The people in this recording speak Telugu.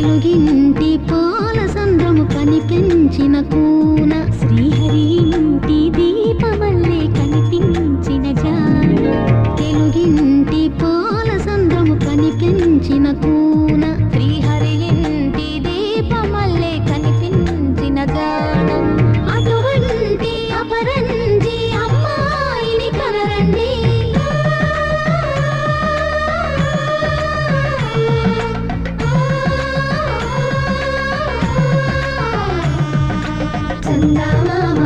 తెలుగింటి పాల సంద్రము కనిపించిన కూన శ్రీహరి ఇంటి దీపమల్లే కనిపించిన జాన తెలుగింటి పాల సంద్రము కనిపించిన కూన శ్రీహరి ఇంటి దీపమల్లే కనిపించిన జాన అటువంటి అపరంజి అమ్మాయిని కనరండి చందమామ